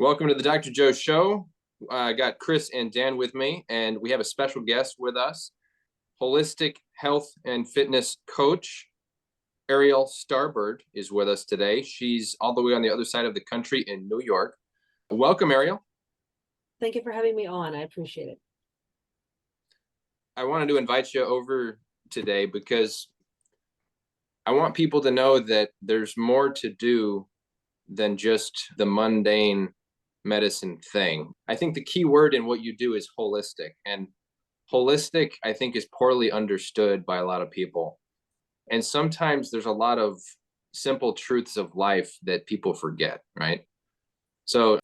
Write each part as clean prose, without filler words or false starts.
Welcome to the Dr. Joe Show. I got Chris and Dan with me, and we have a special guest with us, holistic health and fitness coach. Arriale Starbird is with us today. She's all the way on the other side of the country in New York. Welcome, Arriale. Thank you for having me on. I appreciate it. I wanted to invite you over today because I want people to know that there's more to do than just the mundane medicine thing. I think the key word in what you do is holistic. And holistic, I think, is poorly understood by a lot of people. And sometimes there's a lot of simple truths of life that people forget, right? So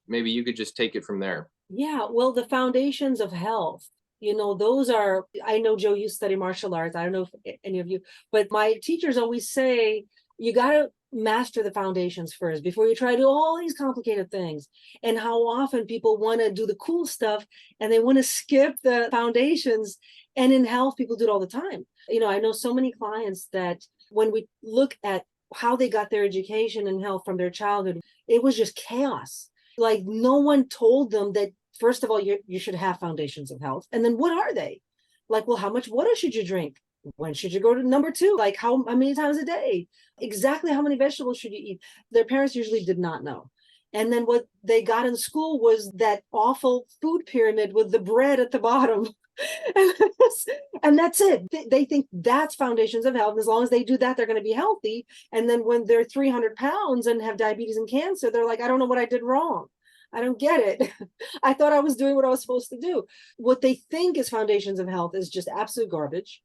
maybe you could just take it from there. Yeah, well, the foundations of health, those are, I know, Joe, you study martial arts. I don't know if any of you, but my teachers always say, you got to master the foundations first before you try to do all these complicated things. And how often people want to do the cool stuff and they want to skip the foundations. And in health, people do it all the time. I know so many clients that when we look at how they got their education in health from their childhood, it was just chaos. Like no one told them that, first of all, you should have foundations of health. And then what are they? Like, well, how much water should you drink? When should you go to number two? Like how many times a day? Exactly how many vegetables should you eat? Their parents usually did not know. And then what they got in school was that awful food pyramid with the bread at the bottom. And that's it. They think that's foundations of health. As long as they do that, they're going to be healthy. And then when they're 300 pounds and have diabetes and cancer, they're like, I don't know what I did wrong. I don't get it. I thought I was doing what I was supposed to do. What they think is foundations of health is just absolute garbage.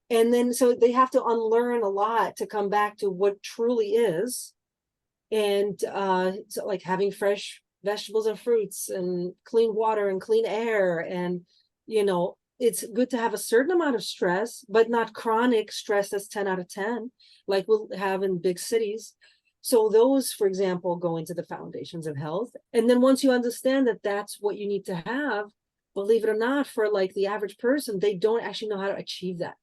And then so they have to unlearn a lot to come back to what truly is. And so like having fresh vegetables and fruits and clean water and clean air. And, it's good to have a certain amount of stress, but not chronic stress that's 10 out of 10, like we'll have in big cities. So those, for example, go into the foundations of health. And then once you understand that that's what you need to have, believe it or not, for like the average person, they don't actually know how to achieve that.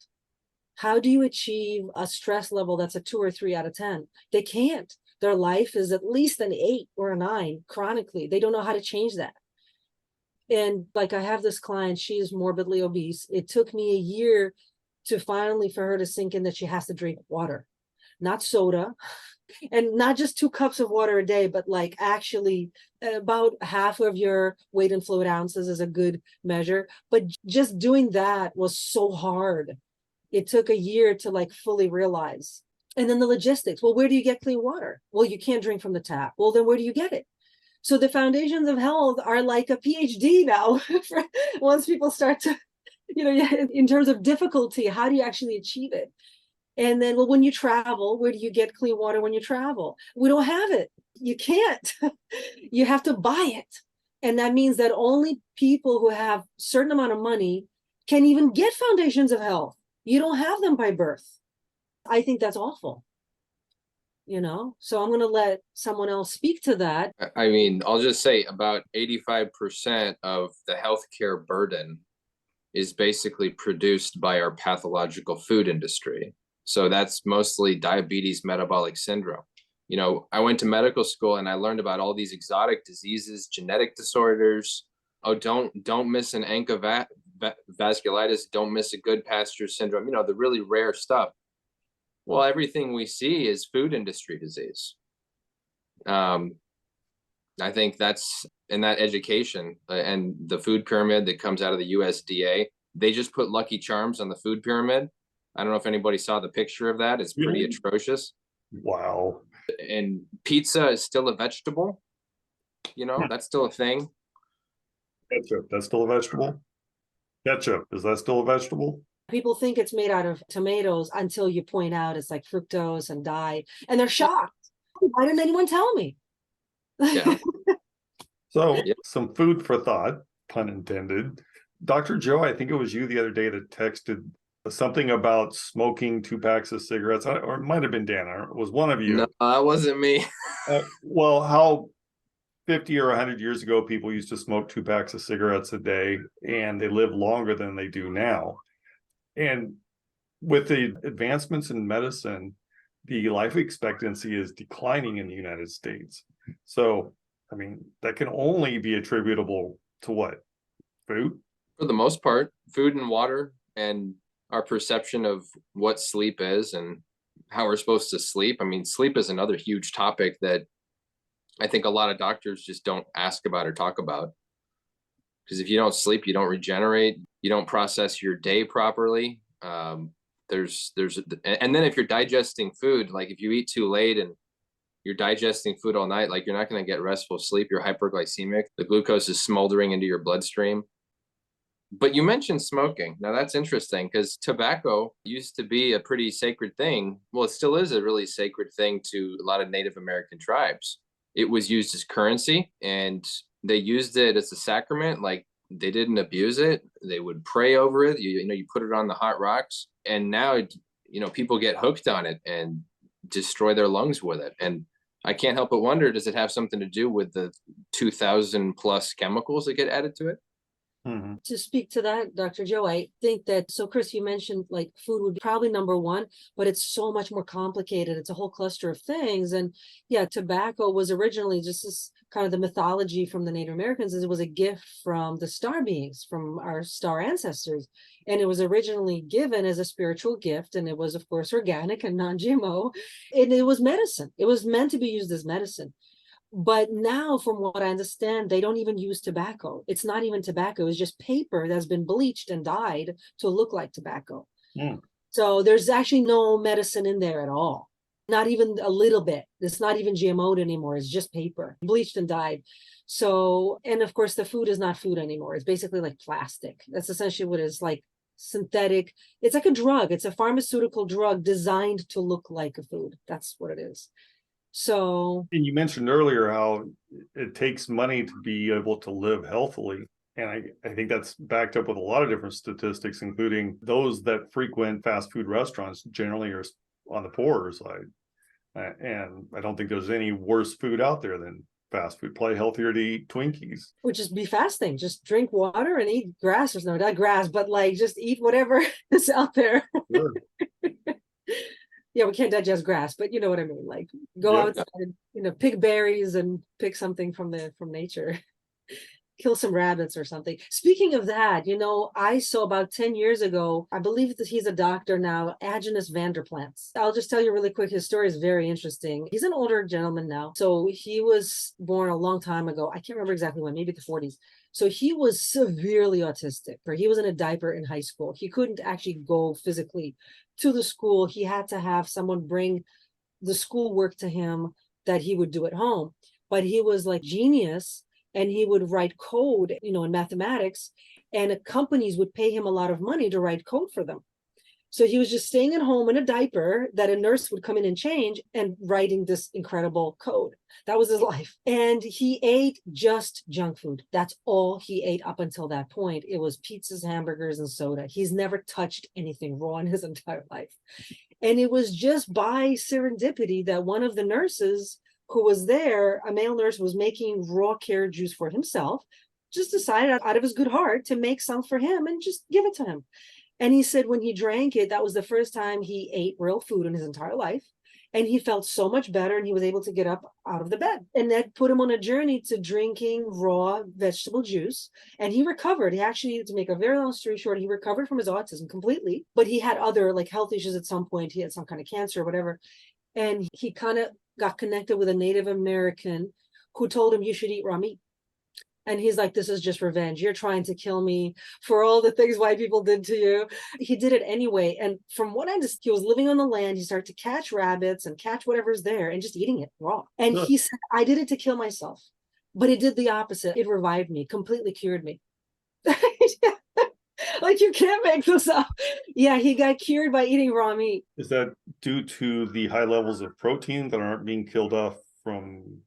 How do you achieve a stress level that's a 2 or 3 out of 10? They can't. Their life is at least an 8 or a 9 chronically. They don't know how to change that. And like I have this client, she is morbidly obese. It took me a year to finally for her to sink in that she has to drink water, not soda, and not just 2 cups of water a day, but like actually about half of your weight in fluid ounces is a good measure. But just doing that was so hard. It took a year to like fully realize. And then the logistics. Well, where do you get clean water? Well, you can't drink from the tap. Well, then where do you get it? So the foundations of health are like a PhD now. Once people start to, in terms of difficulty, how do you actually achieve it? And then, well, when you travel, where do you get clean water when you travel? We don't have it. You can't. You have to buy it. And that means that only people who have a certain amount of money can even get foundations of health. You don't have them by birth. I think that's awful. So I'm going to let someone else speak to that. I mean, I'll just say about 85% of the healthcare burden is basically produced by our pathological food industry. So that's mostly diabetes, metabolic syndrome. I went to medical school and I learned about all these exotic diseases, genetic disorders. Oh, don't miss an ANCA vasculitis. Don't miss a Goodpasture syndrome. The really rare stuff. Well, everything we see is food industry disease. I think that's in that education and the food pyramid that comes out of the USDA. They just put Lucky Charms on the food pyramid. I don't know if anybody saw the picture of that. It's pretty atrocious. Wow. And pizza is still a vegetable. That's still a thing. Ketchup, that's still a vegetable? Ketchup, is that still a vegetable? People think it's made out of tomatoes until you point out it's like fructose and dye, and they're shocked. Why didn't anyone tell me? Yeah. So some food for thought, pun intended. Dr. Joe, I think it was you the other day that texted something about smoking 2 packs of cigarettes, or it might have been Dan, or it was one of you. No, that wasn't me. Well, how 50 or 100 years ago, people used to smoke 2 packs of cigarettes a day, and they live longer than they do now. And with the advancements in medicine, the life expectancy is declining in the United States. So I mean, that can only be attributable to what? Food? For the most part, food and water, and our perception of what sleep is and how we're supposed to sleep. I mean, sleep is another huge topic that I think a lot of doctors just don't ask about or talk about. Because if you don't sleep, you don't regenerate, you don't process your day properly. And then if you're digesting food, like if you eat too late and you're digesting food all night, like you're not going to get restful sleep. You're hyperglycemic. The glucose is smoldering into your bloodstream. But you mentioned smoking. Now that's interesting because tobacco used to be a pretty sacred thing. Well, it still is a really sacred thing to a lot of Native American tribes. It was used as currency and they used it as a sacrament. Like they didn't abuse it. They would pray over it. You put it on the hot rocks. And now, people get hooked on it and destroy their lungs with it. And I can't help but wonder, does it have something to do with the 2,000 plus chemicals that get added to it? Mm-hmm. To speak to that, Dr. Joe, I think that, so Chris, you mentioned like food would be probably number one, but it's so much more complicated. It's a whole cluster of things. And yeah, tobacco was originally just this kind of the mythology from the Native Americans, is it was a gift from the star beings, from our star ancestors. And it was originally given as a spiritual gift. And it was, of course, organic and non-GMO. And it was medicine. It was meant to be used as medicine. But now, from what I understand, they don't even use tobacco. It's not even tobacco. It's just paper that's been bleached and dyed to look like tobacco. Mm. So there's actually no medicine in there at all. Not even a little bit. It's not even GMO'd anymore. It's just paper, bleached and dyed. So, and of course, the food is not food anymore. It's basically like plastic. That's essentially what it is, like synthetic. It's like a drug. It's a pharmaceutical drug designed to look like a food. That's what it is. So, and you mentioned earlier how it takes money to be able to live healthily. And I think that's backed up with a lot of different statistics, including those that frequent fast food restaurants generally are on the poorer side. And I don't think there's any worse food out there than fast food. Probably healthier to eat Twinkies. which is be fasting, just drink water and eat grass. Or no, not grass, but like just eat whatever is out there. Sure. Yeah, we can't digest grass, but you know what I mean. Like go Yep. outside, pick berries and pick something from nature. Kill some rabbits or something. Speaking of that, I saw about 10 years ago, I believe that he's a doctor now, Agnes Vanderplants. I'll just tell you really quick. His story is very interesting. He's an older gentleman now. So he was born a long time ago. I can't remember exactly when, maybe the 40s. So he was severely autistic, or he was in a diaper in high school. He couldn't actually go physically to the school. He had to have someone bring the school work to him that he would do at home. But he was like genius, and he would write code, in mathematics, and companies would pay him a lot of money to write code for them. So he was just staying at home in a diaper that a nurse would come in and change, and writing this incredible code. That was his life. And he ate just junk food. That's all he ate up until that point. It was pizzas, hamburgers, and soda. He's never touched anything raw in his entire life. And it was just by serendipity that one of the nurses who was there, a male nurse, was making raw carrot juice for himself, just decided out of his good heart to make some for him and just give it to him. And he said when he drank it, that was the first time he ate real food in his entire life. And he felt so much better, and he was able to get up out of the bed. And that put him on a journey to drinking raw vegetable juice. And he recovered. He actually, to make a very long story short, he recovered from his autism completely. But he had other like health issues at some point. He had some kind of cancer or whatever. And he kind of got connected with a Native American who told him, you should eat raw meat. And he's like, this is just revenge. You're trying to kill me for all the things white people did to you. He did it anyway. And from what I understand, he was living on the land. He started to catch rabbits and catch whatever's there and just eating it raw. And he said, I did it to kill myself. But it did the opposite. It revived me, completely cured me. Like, you can't make this up. Yeah, he got cured by eating raw meat. Is that due to the high levels of protein that aren't being killed off from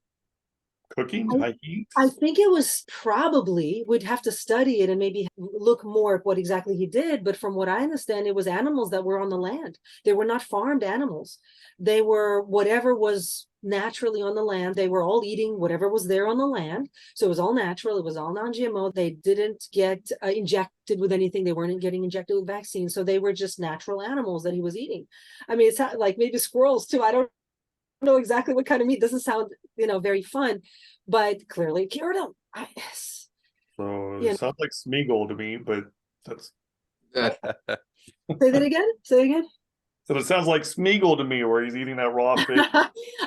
cooking, high heat? I think it was probably, we'd have to study it and maybe look more at what exactly he did. But from what I understand, it was animals that were on the land. They were not farmed animals. They were whatever was naturally on the land. They were all eating whatever was there on the land. So it was all natural. It was all non-GMO. They didn't get injected with anything. They weren't getting injected with vaccines. So they were just natural animals that he was eating. I mean, it's like maybe squirrels too. I don't know exactly what kind of meat. Doesn't sound, very fun. but clearly it cured him. Yes. So You it know, sounds like Smeagol to me, but that's say that again. Say it again. so it sounds like Smeagol to me, where he's eating that raw fish.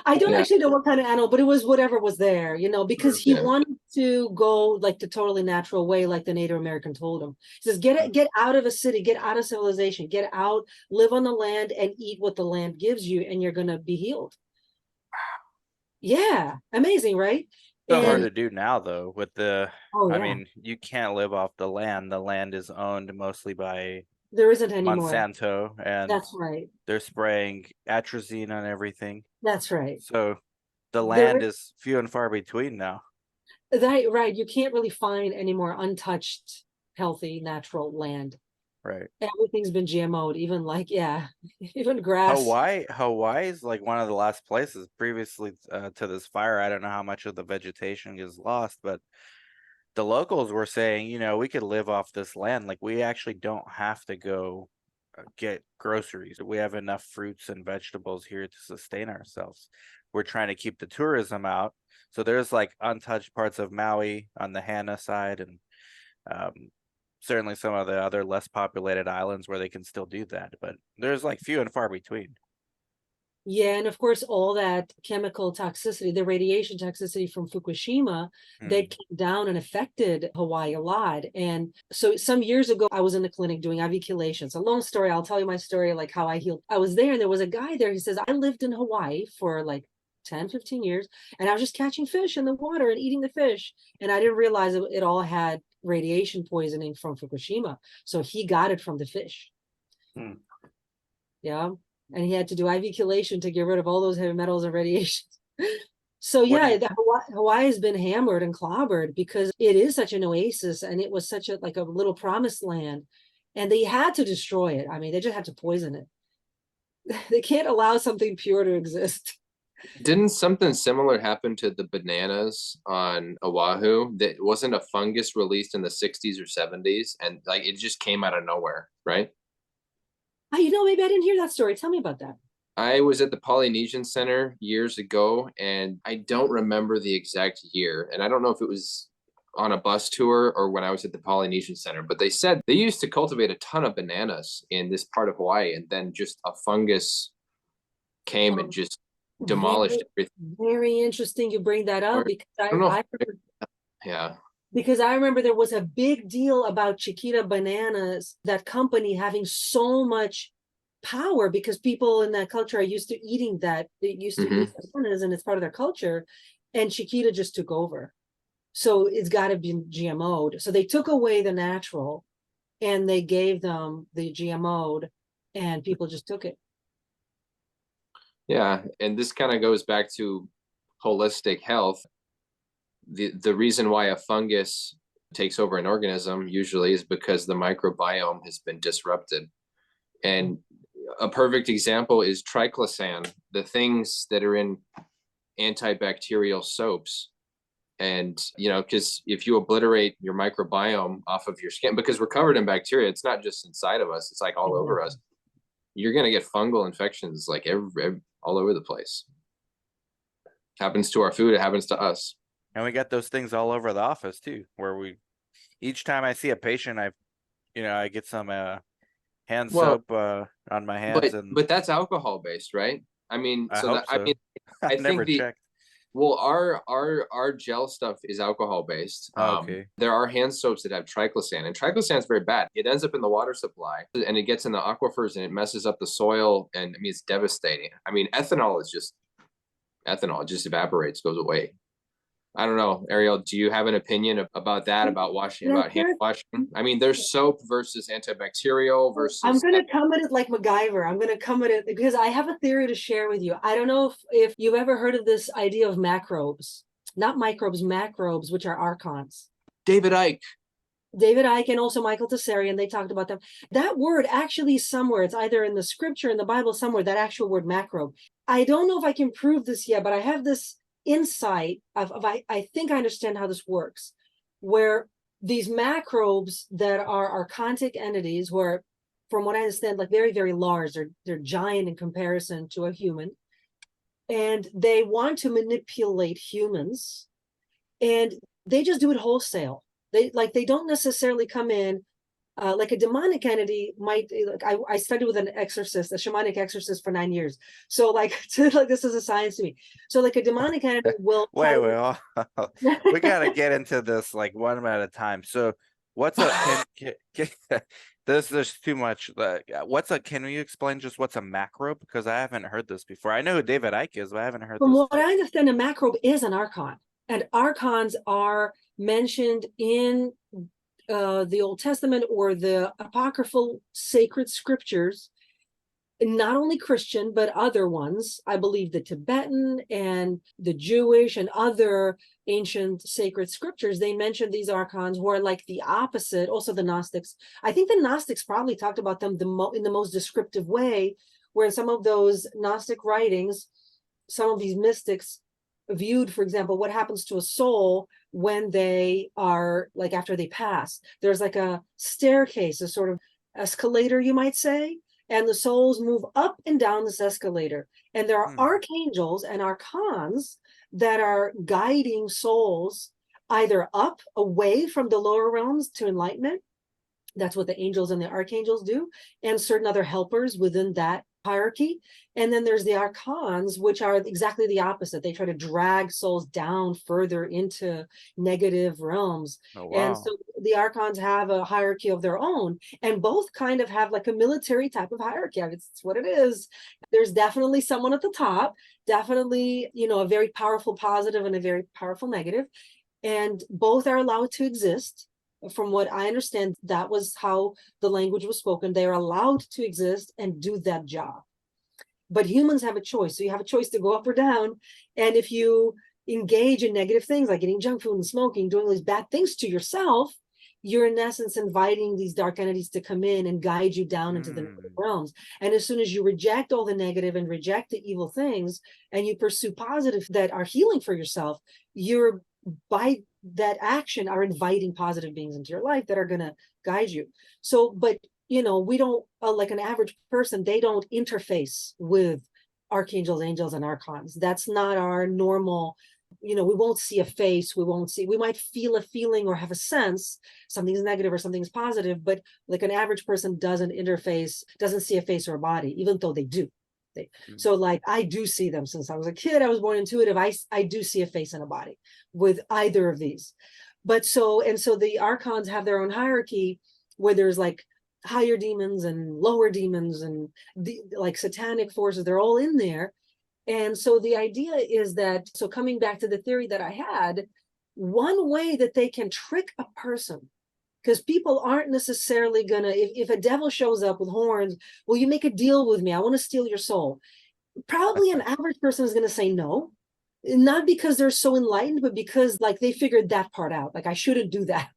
I don't Yeah. actually know what kind of animal, but it was whatever was there, because Sure. he Yeah. wanted to go like the totally natural way, like the Native American told him. He says, get out of a city, get out of civilization, get out, live on the land and eat what the land gives you, and you're gonna be healed. Yeah, amazing, right? So hard And to do now, though, with the, oh I yeah, mean, you can't live off the land. The land is owned mostly by there isn't anymore. Monsanto, and That's right. they're spraying atrazine on everything. That's right. So the There land is few and far between now. right. You can't really find any more untouched, healthy, natural land. Right. Everything's been GMO'd, even like, yeah, even grass. Hawaii is like one of the last places previously to this fire. I don't know how much of the vegetation is lost, but the locals were saying, we could live off this land. Like, we actually don't have to go get groceries. We have enough fruits and vegetables here to sustain ourselves. We're trying to keep the tourism out. So there's like untouched parts of Maui on the Hana side, and certainly some of the other less populated islands where they can still do that. But there's like few and far between. Yeah, and of course, all that chemical toxicity, the radiation toxicity from Fukushima, that came down and affected Hawaii a lot. And so some years ago, I was in the clinic doing IV chelation. It's a long story. I'll tell you my story, like how I healed. I was there and there was a guy there. He says, I lived in Hawaii for like 10, 15 years, and I was just catching fish in the water and eating the fish. And I didn't realize it all had radiation poisoning from Fukushima. So he got it from the fish. Yeah. And he had to do IV chelation to get rid of all those heavy metals and radiation. So yeah, Hawaii has been hammered and clobbered because it is such an oasis, and it was such a like a little promised land, and they had to destroy it. I mean, they just had to poison it. They can't allow something pure to exist. Didn't something similar happen to the bananas on Oahu? That wasn't a fungus released in the 60s or 70s, and like it just came out of nowhere, right? Maybe I didn't hear that story. Tell me about that. I was at the Polynesian Center years ago, and I don't remember the exact year. And I don't know if it was on a bus tour or when I was at the Polynesian Center, but they said they used to cultivate a ton of bananas in this part of Hawaii, and then just a fungus came and just demolished everything. Very interesting you bring that up, because I don't know. yeah. Because I remember there was a big deal about Chiquita Bananas, that company having so much power because people in that culture are used to eating that. They used to eat bananas and it's part of their culture. And Chiquita just took over. So it's got to be GMO'd. So they took away the natural and they gave them the GMO'd, and people just took it. Yeah. And this kind of goes back to holistic health. The reason why a fungus takes over an organism usually is because the microbiome has been disrupted. And a perfect example is triclosan, the things that are in antibacterial soaps. And, because if you obliterate your microbiome off of your skin, because we're covered in bacteria, it's not just inside of us, it's like all over us. You're going to get fungal infections like all over the place. Happens to our food, it happens to us. And we got those things all over the office too, where each time I see a patient, I get some hand soap on my hands, but that's alcohol based, right? I mean, I never think checked. Well, our gel stuff is alcohol based. Okay. There are hand soaps that have triclosan, and triclosan is very bad. It ends up in the water supply, and it gets in the aquifers, and it messes up the soil, and I mean it's devastating. I mean, ethanol is just ethanol; it just evaporates, goes away. I don't know, Ariel, do you have an opinion about that, about washing, about hand washing? I mean, there's soap versus antibacterial versus. I'm going to come at it like MacGyver. I'm going to come at it because I have a theory to share with you. I don't know if you've ever heard of this idea of macrobes, not microbes, macrobes, which are archons. David Icke and also Michael Tessarian, they talked about them. That word actually somewhere, it's either in the scripture, in the Bible somewhere, that actual word macrobe. I don't know if I can prove this yet, but I have this insight of I think I understand how this works, where these macrobes that are archontic entities, who are, from what I understand, like very, very large, they're giant in comparison to a human, and they want to manipulate humans, and they just do it wholesale. They don't necessarily come in like a demonic entity might. Like I studied with an exorcist, a shamanic exorcist for 9 years. So like, this is a science to me. So like a demonic entity will Wait, we gotta get into this like one at a time. So what's a this is too much. Can you explain just what's a macro? Because I haven't heard this before. I know who David Icke is, but I haven't heard From this. what I understand, a macrobe is an archon, and archons are mentioned in the Old Testament or the apocryphal sacred scriptures, not only Christian, but other ones. I believe the Tibetan and the Jewish and other ancient sacred scriptures, they mention these archons who are like the opposite. Also the Gnostics. I think the Gnostics probably talked about them in the most descriptive way, where in some of those Gnostic writings, some of these mystics viewed, for example, what happens to a soul when they are like after they pass. There's like a staircase, a sort of escalator, you might say, and the souls move up and down this escalator. And there are archangels and archons that are guiding souls either up away from the lower realms to enlightenment. That's what the angels and the archangels do, and certain other helpers within that hierarchy. And then there's the archons, which are exactly the opposite. They try to drag souls down further into negative realms. Oh, And wow. so the archons have a hierarchy of their own, and both kind of have like a military type of hierarchy. I mean, it's what it is. There's definitely someone at the top, definitely, a very powerful positive and a very powerful negative, and both are allowed to exist. From what I understand, that was how the language was spoken. They're allowed to exist and do that job. But humans have a choice. So you have a choice to go up or down. And if you engage in negative things like eating junk food and smoking, doing these bad things to yourself, you're in essence inviting these dark entities to come in and guide you down into the negative realms. And as soon as you reject all the negative and reject the evil things, and you pursue positive that are healing for yourself, you're by that action are inviting positive beings into your life that are going to guide you. So, but we don't like an average person, they don't interface with archangels, angels, and archons. That's not our normal. We won't see a face, we might feel a feeling or have a sense something's negative or something's positive, but like an average person doesn't see a face or a body, even though they do. So like I do see them since I was a kid. I was born intuitive. I do see a face and a body with either of these. But so the archons have their own hierarchy where there's like higher demons and lower demons and like satanic forces, they're all in there. And so the idea is that, so coming back to the theory that I had, one way that they can trick a person, because people aren't necessarily gonna, if a devil shows up with horns, will you make a deal with me? I want to steal your soul. Probably an average person is gonna say no, not because they're so enlightened, but because like they figured that part out. Like I shouldn't do that.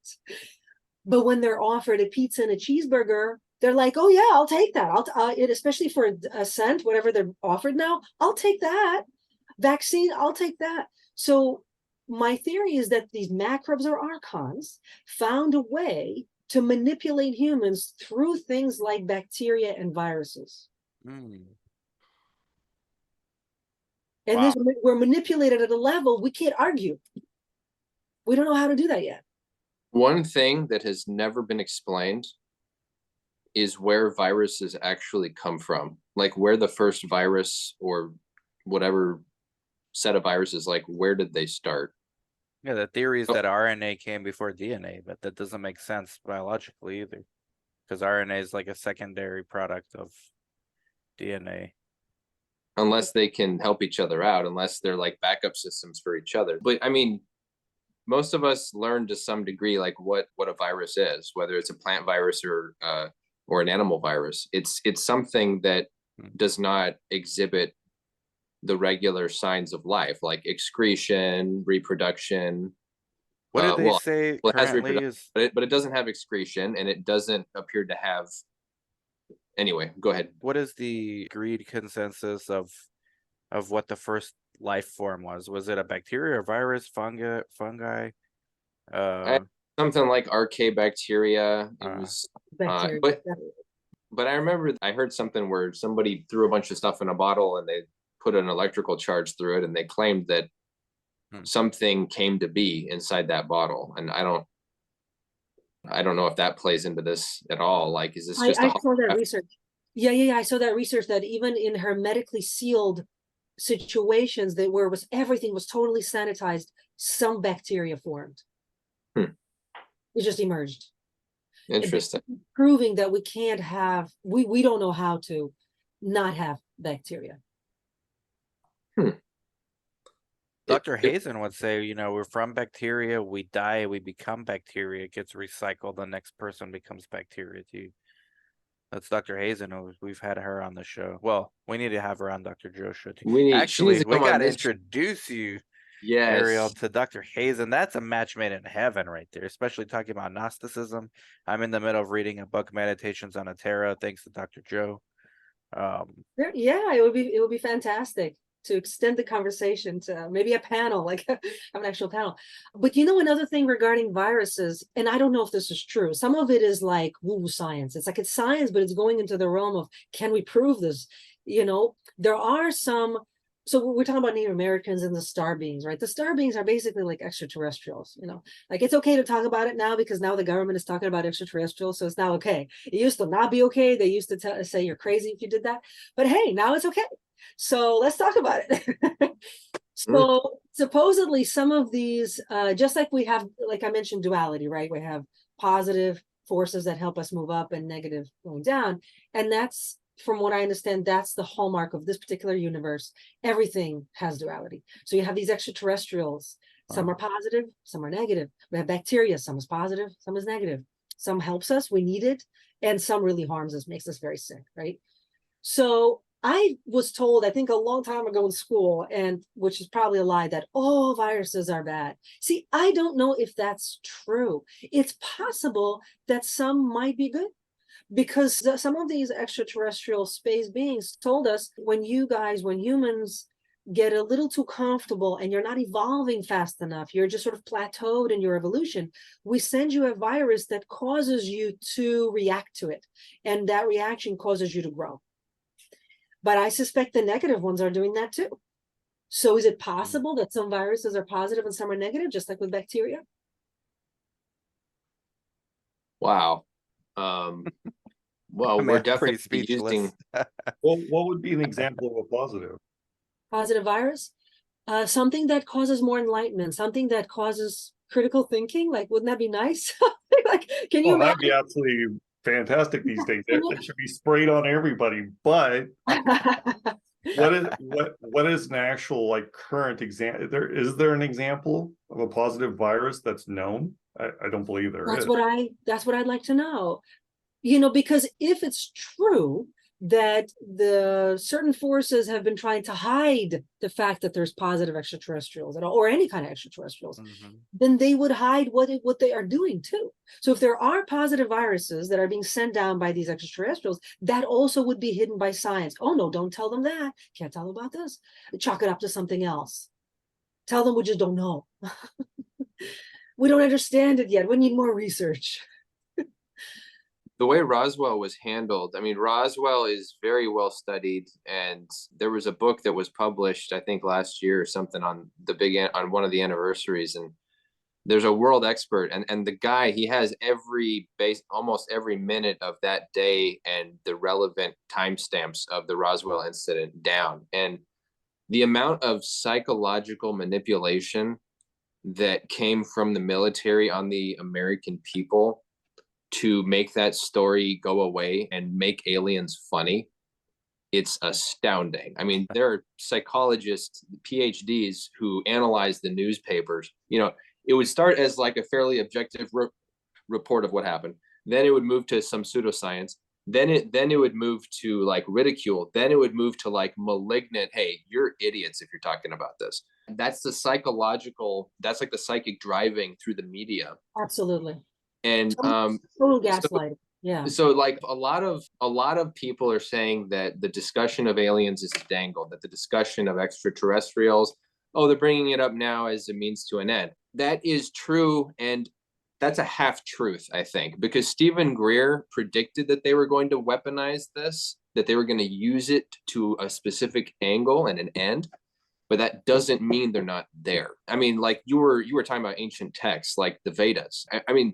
But when they're offered a pizza and a cheeseburger, they're like, oh yeah, I'll take that. Especially for a cent, whatever they're offered now, I'll take that. Vaccine, I'll take that. So my theory is that these macrobes or archons found a way to manipulate humans through things like bacteria and viruses. And Wow. we're manipulated at a level we can't argue. We don't know how to do that yet. One thing that has never been explained is where viruses actually come from, like where the first virus or whatever set of viruses, like where did they start? Yeah, the theory is that RNA came before DNA, but that doesn't make sense biologically either, because RNA is like a secondary product of DNA. Unless they can help each other out, unless they're like backup systems for each other. But I mean, most of us learn to some degree like what a virus is, whether it's a plant virus or an animal virus. It's something that does not exhibit the regular signs of life, like excretion, reproduction. What did they say it has currently reproduction, is? but it doesn't have excretion, and it doesn't appear to have. Anyway, go ahead. What is the agreed consensus of what the first life form was? Was it a bacteria, or virus, fungi? Something like archaebacteria. It was Bacteria. but I remember I heard something where somebody threw a bunch of stuff in a bottle and they put an electrical charge through it, and they claimed that something came to be inside that bottle. And I don't know if that plays into this at all. Like, is this just I saw that research. Yeah. I saw that research that even in hermetically sealed situations that where everything was totally sanitized, some bacteria formed. It just emerged. Interesting? Proving that we can't have, we don't know how to not have bacteria. Dr. Hazen would say, you know, we're from bacteria, we die, we become bacteria, it gets recycled, the next person becomes bacteria too. That's Dr. Hazen. We've had her on the show. Well, we need to have her on Dr. Joe's show too. Actually, we got to introduce you, Ariel, to Dr. Hazen. That's a match made in heaven right there, especially talking about Gnosticism. I'm in the middle of reading a book, Meditations on a Terra, thanks to Dr. Joe. Yeah, it would be fantastic to extend the conversation to maybe a panel, like have an actual panel. But you know, another thing regarding viruses, and I don't know if this is true, some of it is like woo-woo science. It's like it's science, but it's going into the realm of, can we prove this? You know, there are some, so we're talking about Native Americans and the star beings, right? The star beings are basically like extraterrestrials, you know, like it's okay to talk about it now because now the government is talking about extraterrestrials. So it's now okay. It used to not be okay. They used to say you're crazy if you did that, but hey, now it's okay. So let's talk about it. So supposedly some of these, just like we have, like I mentioned, duality, right? We have positive forces that help us move up and negative going down. And that's, from what I understand, that's the hallmark of this particular universe. Everything has duality. So you have these extraterrestrials. Some are positive, some are negative. We have bacteria, some is positive, some is negative. Some helps us, we need it, and some really harms us, makes us very sick, right? So I was told, I think a long time ago in school, and which is probably a lie, that all viruses are bad. See, I don't know if that's true. It's possible that some might be good, because some of these extraterrestrial space beings told us, when humans get a little too comfortable and you're not evolving fast enough, you're just sort of plateaued in your evolution, we send you a virus that causes you to react to it. And that reaction causes you to grow. But I suspect the negative ones are doing that too. So is it possible that some viruses are positive and some are negative, just like with bacteria? Wow. Well, we're definitely using. Well, what would be an example of a positive virus? Something that causes more enlightenment, something that causes critical thinking. Like, wouldn't that be nice? Like, can you imagine? That'd be absolutely fantastic these days. They should be sprayed on everybody. But what is an actual, like, current example? Is there an example of a positive virus that's known? I don't believe there is. That's what I'd like to know. You know, because if it's true that the certain forces have been trying to hide the fact that there's positive extraterrestrials at all, or any kind of extraterrestrials, then they would hide what they are doing too. So if there are positive viruses that are being sent down by these extraterrestrials, that also would be hidden by science. Oh no, don't tell them that. Can't tell them about this. Chalk it up to something else. Tell them we just don't know. We don't understand it yet. We need more research. The way Roswell was handled, I mean, Roswell is very well studied, and there was a book that was published, I think last year or something, on one of the anniversaries, and there's a world expert, and the guy, he has almost every minute of that day and the relevant timestamps of the Roswell incident down. And the amount of psychological manipulation that came from the military on the American people to make that story go away and make aliens funny, it's astounding. I mean, there are psychologists, PhDs, who analyze the newspapers. You know, it would start as like a fairly objective report of what happened. Then it would move to some pseudoscience. Then it would move to like ridicule. Then it would move to like malignant, hey, you're idiots if you're talking about this. That's like the psychic driving through the media. Absolutely. And total gaslighting. Yeah. So like a lot of people are saying that the discussion of aliens is a dangle, that the discussion of extraterrestrials, oh, they're bringing it up now as a means to an end. That is true, and that's a half truth, I think, because Stephen Greer predicted that they were going to weaponize this, that they were going to use it to a specific angle and an end. but that doesn't mean they're not there. I mean, like you were talking about ancient texts like the Vedas. I mean,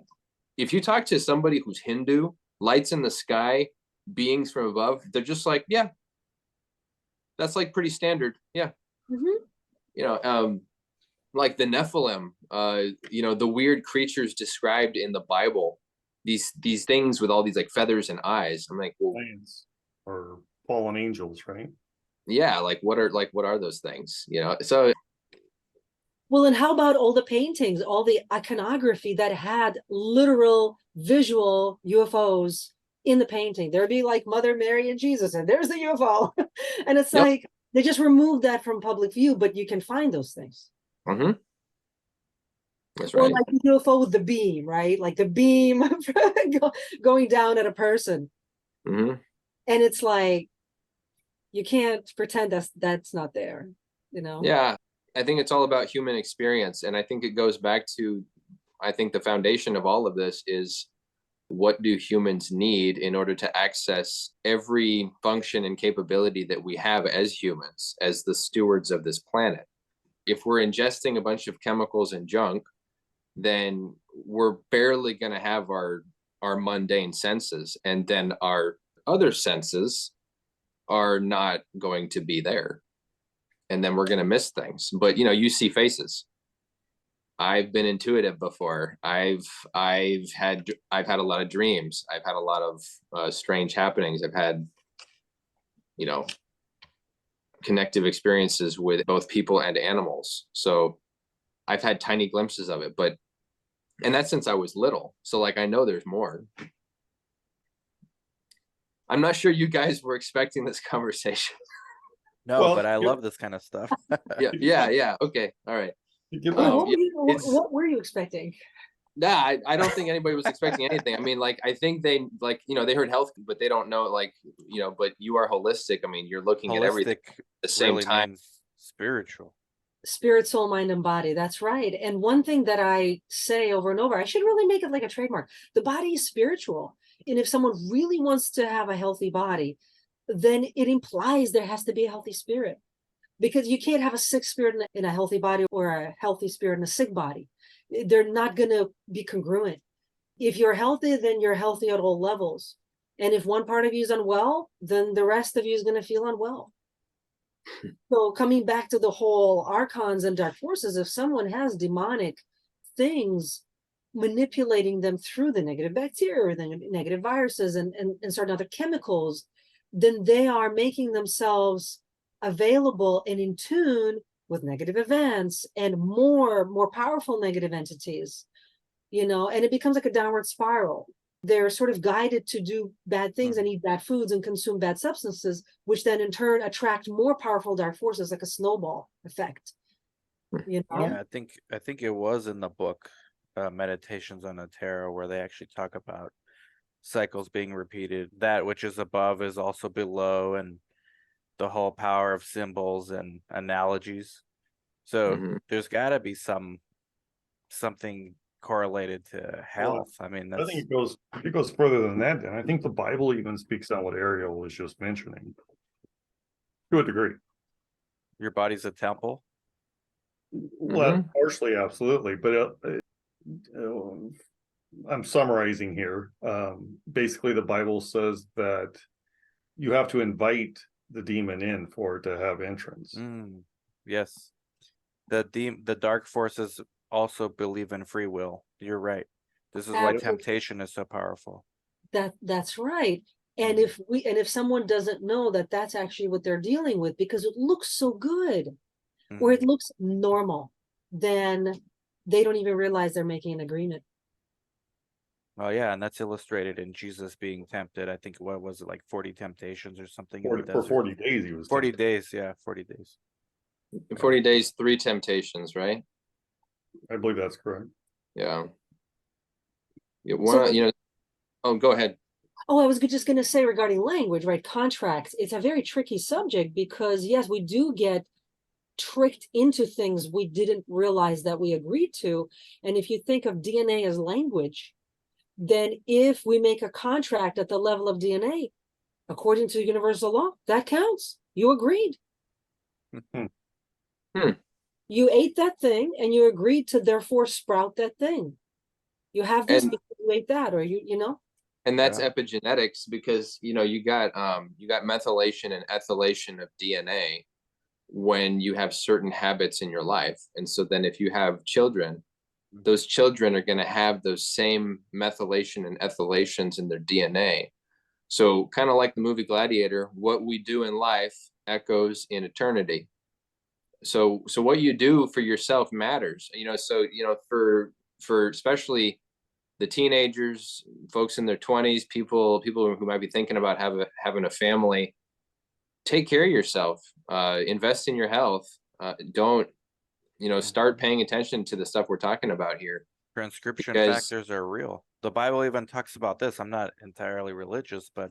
if you talk to somebody who's Hindu, lights in the sky, beings from above, they're just like, yeah, that's like pretty standard. Yeah. Mhm. You know, like the Nephilim, you know, the weird creatures described in the Bible, these things with all these like feathers and eyes. I'm like, well, Lions or fallen angels, right? yeah, like what are those things? You know, so Well, and how about all the paintings, all the iconography that had literal visual UFOs in the painting? There'd be like Mother Mary and Jesus, and there's the UFO. And it's yep. like they just removed that from public view, but you can find those things. Mm-hmm. That's Or right. like the UFO with the beam, right? Like the beam going down at a person. Mm-hmm. And it's like you can't pretend that's not there, you know? Yeah, I think it's all about human experience, and I think it goes back to, I think the foundation of all of this is, what do humans need in order to access every function and capability that we have as humans, as the stewards of this planet? If we're ingesting a bunch of chemicals and junk, then we're barely going to have our mundane senses, and then our other senses are not going to be there, and then we're going to miss things. But you know, you see faces. I've been intuitive before. I've had a lot of dreams. I've had a lot of strange happenings. I've had, you know, connective experiences with both people and animals. So I've had tiny glimpses of it, and that's since I was little. So like I know there's more. I'm not sure you guys were expecting this conversation. No, Well, but I love this kind of stuff. Yeah. Okay. All right. Well, Yeah, what were you expecting? Nah, I don't think anybody was expecting anything. I mean, like, I think they like, you know, they heard health, but they don't know, like, you know, but you are holistic. I mean, you're looking at everything Holistic at the same really time. means spiritual. Spirit, soul, mind, and body. That's right. And one thing that I say over and over, I should really make it like a trademark. The body is spiritual. And if someone really wants to have a healthy body, then it implies there has to be a healthy spirit, because you can't have a sick spirit in a healthy body or a healthy spirit in a sick body. They're not going to be congruent. If you're healthy, then you're healthy at all levels. And if one part of you is unwell, then the rest of you is going to feel unwell. So coming back to the whole archons and dark forces, if someone has demonic things manipulating them through the negative bacteria or the negative viruses and certain other chemicals, then they are making themselves available and in tune with negative events and more powerful negative entities, you know, and it becomes like a downward spiral. They're sort of guided to do bad things and eat bad foods and consume bad substances, which then in turn attract more powerful dark forces, like a snowball effect. You know? Yeah, I think it was in the book, Meditations on the Tarot, where they actually talk about cycles being repeated. That which is above is also below, and the whole power of symbols and analogies. So Mhm. there's got to be something correlated to health. I mean, I that's think it goes further than that. And I think the Bible even speaks on what Ariel was just mentioning to a degree. your body's a temple. Well, partially, absolutely, but I'm summarizing here. Basically, the Bible says that you have to invite the demon in for it to have entrance. Yes, the dark forces also believe in free will. You're right. This is why temptation is so powerful. That's right. And if someone doesn't know that that's actually what they're dealing with, because it looks so good or it looks normal, then they don't even realize they're making an agreement. Oh yeah, and that's illustrated in Jesus being tempted. I think, what was it, like 40 temptations or something in the For desert? 40 days, he was 40 tempted. days, yeah, 40 days. 40 days, 3 temptations, right? I believe that's correct. Yeah. So- You know, oh, go ahead. Oh, I was just going to say regarding language, right? Contracts. It's a very tricky subject because, yes, we do get tricked into things we didn't realize that we agreed to. And if you think of DNA as language, then if we make a contract at the level of DNA, according to universal law, that counts. You agreed. Hmm. You ate that thing and you agreed to therefore sprout that thing. You have this And because you ate that, or you know? and that's Yeah. epigenetics, because you got methylation and ethylation of DNA when you have certain habits in your life. And so then if you have children, those children are going to have those same methylation and ethylations in their DNA. So kind of like the movie Gladiator, what we do in life echoes in eternity. So what you do for yourself matters. So for especially the teenagers, folks in their 20s, people who might be thinking about having a family, take care of yourself, invest in your health. Don't start paying attention to the stuff we're talking about here, Transcription because factors are real. The Bible even talks about this. I'm not entirely religious, but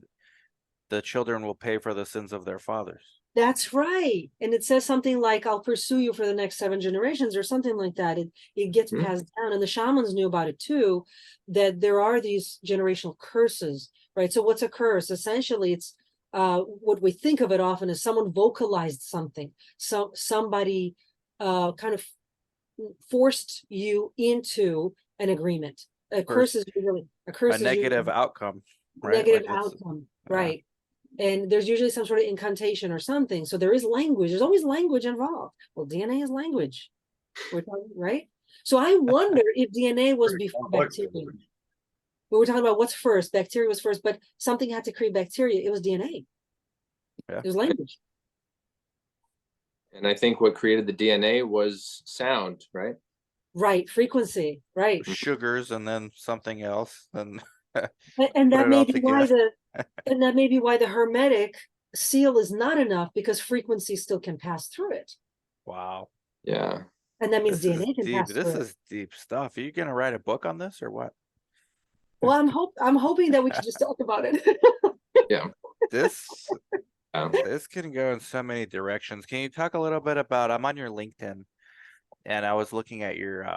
the children will pay for the sins of their fathers. That's right. And it says something like, I'll pursue you for the next 7 generations, or something like that. It gets Mhm. passed down. And the shamans knew about it too, that there are these generational curses, right? So what's a curse? Essentially, it's what we think of it often as someone vocalized something. So somebody kind of forced you into an agreement. A curse is usually A negative outcome, right? negative Like it's outcome, yeah. right? And there's usually some sort of incantation or something. So there is language. There's always language involved. Well, DNA is language. We're talking, right? So I wonder if DNA was Very before complex bacteria. language. We were talking about what's first. Bacteria was first, but something had to create bacteria. It was DNA. Yeah. It was language. And I think what created the DNA was sound, right? Right. Frequency. Right. Sugars and then something else, and And put that it may all be why together. the hermetic seal is not enough, because frequency still can pass through it. Wow. Yeah. And that means This is DNA can deep. pass This through it. is deep stuff. Are you gonna write a book on this or what? Well, I'm hoping that we can just talk about it. Yeah. This Um, this can go in so many directions. Can you talk a little bit about, I'm on your LinkedIn and I was looking at your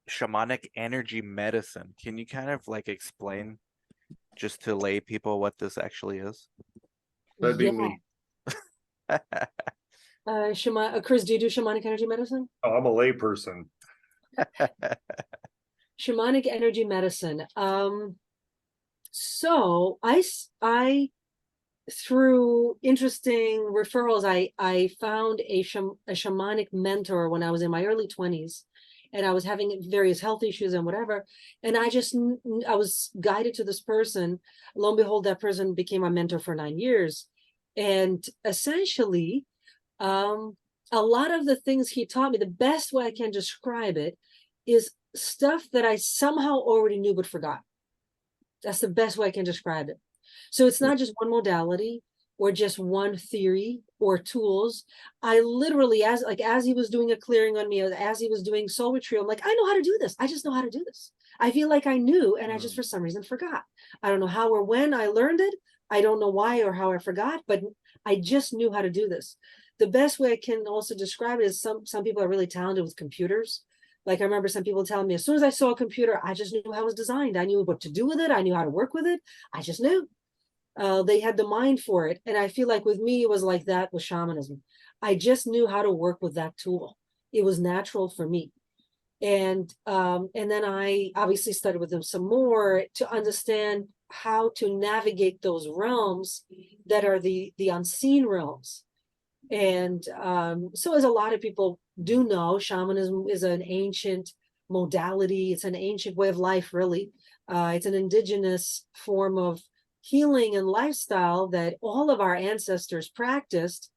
shamanic energy medicine. Can you kind of like explain just to lay people what this actually is? That'd be Yeah. me. Chris, do you do shamanic energy medicine? Oh, I'm a layperson. Shamanic energy medicine. So I through interesting referrals, I found a shamanic mentor when I was in my early 20s, and I was having various health issues and whatever. And I was guided to this person. Lo and behold, that person became my mentor for 9 years. And essentially, a lot of the things he taught me, the best way I can describe it is stuff that I somehow already knew but forgot. That's the best way I can describe it. So it's not just one modality or just one theory or tools. I literally, as he was doing a clearing on me, as he was doing soul retrieval, I'm like, I know how to do this. I just know how to do this. I feel like I knew, and I just for some reason forgot. I don't know how or when I learned it. I don't know why or how I forgot, but I just knew how to do this. The best way I can also describe it is some people are really talented with computers. Like I remember some people telling me, as soon as I saw a computer, I just knew how it was designed. I knew what to do with it. I knew how to work with it. I just knew. They had the mind for it. And I feel like with me, it was like that with shamanism. I just knew how to work with that tool. It was natural for me. And then I obviously studied with them some more to understand how to navigate those realms that are the unseen realms. And so as a lot of people do know, shamanism is an ancient modality. It's an ancient way of life, really. It's an indigenous form of healing and lifestyle that all of our ancestors practiced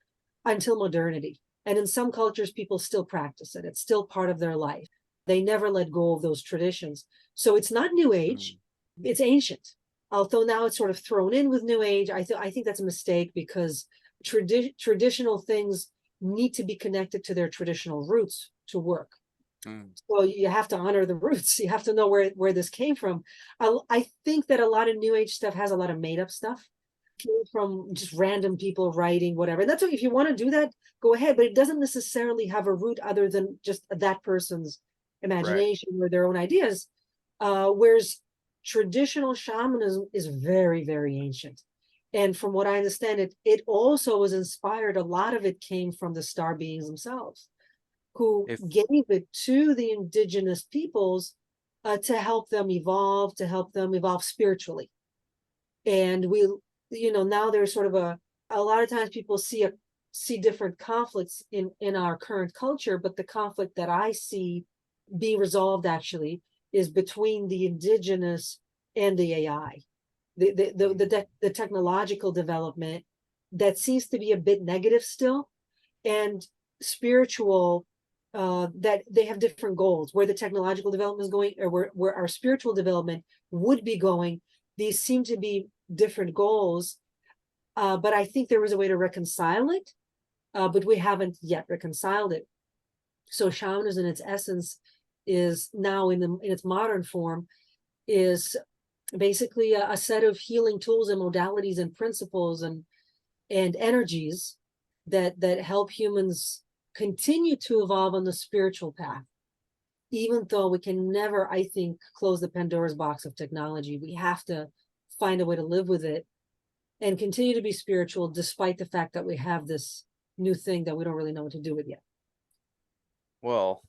until modernity. And in some cultures, people still practice it. It's still part of their life. They never let go of those traditions. So it's not New Age, it's ancient. Although now it's sort of thrown in with New Age. I think that's a mistake, because traditional things need to be connected to their traditional roots to work. So you have to honor the roots. You have to know where this came from. I think that a lot of New Age stuff has a lot of made up stuff from just random people writing whatever. And that's what, if you want to do that, go ahead. But it doesn't necessarily have a root other than just that person's imagination or their own ideas. Whereas traditional shamanism is very, very ancient. And from what I understand, it also was inspired, a lot of it came from the star beings themselves, who If gave it to the indigenous peoples to help them evolve, spiritually. And we, now there's sort of a lot of times people see different conflicts in our current culture, but the conflict that I see being resolved actually is between the indigenous and the AI, the technological development that seems to be a bit negative still, and spiritual, that they have different goals, where the technological development is going, or where our spiritual development would be going. These seem to be different goals, but I think there is a way to reconcile it, but we haven't yet reconciled it. So shamanism in its essence is now in its modern form is basically a set of healing tools and modalities and principles and energies that help humans continue to evolve on the spiritual path, even though we can never, I think, close the Pandora's box of technology. We have to find a way to live with it and continue to be spiritual, despite the fact that we have this new thing that we don't really know what to do with yet. Well,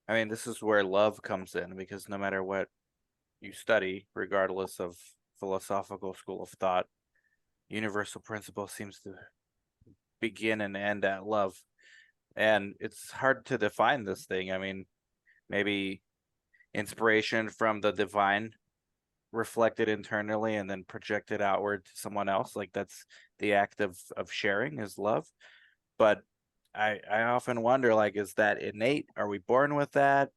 I mean, this is where love comes in, because no matter what you study, regardless of philosophical school of thought, universal principle seems to begin and end at love. And it's hard to define this thing. I mean, maybe inspiration from the divine reflected internally and then projected outward to someone else. Like, that's the act of sharing is love. But I often wonder, like, is that innate? Are we born with that?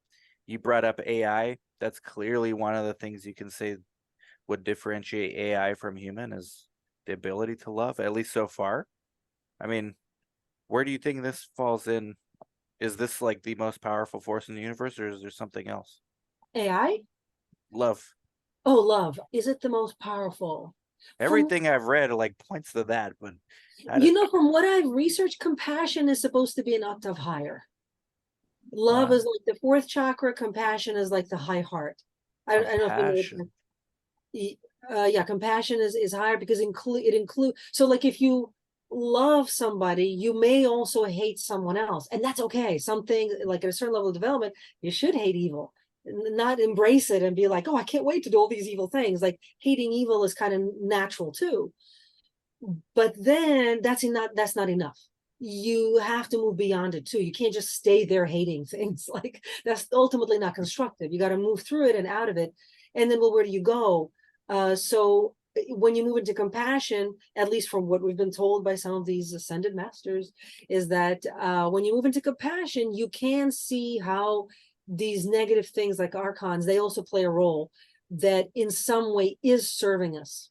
You brought up AI. That's clearly one of the things you can say would differentiate AI from human, is the ability to love, at least so far. I mean, where do you think this falls in? Is this like the most powerful force in the universe, or is there something else? AI? Love. Oh, love. Is it the most powerful? Everything I've read like points to that, but From what I've researched, compassion is supposed to be an octave higher. Love is like the fourth chakra. Compassion is like the high heart. I don't know if you know. Yeah, compassion is higher because it includes. So, like, if you love somebody, you may also hate someone else, and that's okay. Something like at a certain level of development, you should hate evil, not embrace it and be like, oh, I can't wait to do all these evil things. Like, hating evil is kind of natural too. But then that's not enough. You have to move beyond it too. You can't just stay there hating things. Like, that's ultimately not constructive. You got to move through it and out of it. And then, well, where do you go? So when you move into compassion, at least from what we've been told by some of these ascended masters, is that when you move into compassion, you can see how these negative things like archons, they also play a role that in some way is serving us.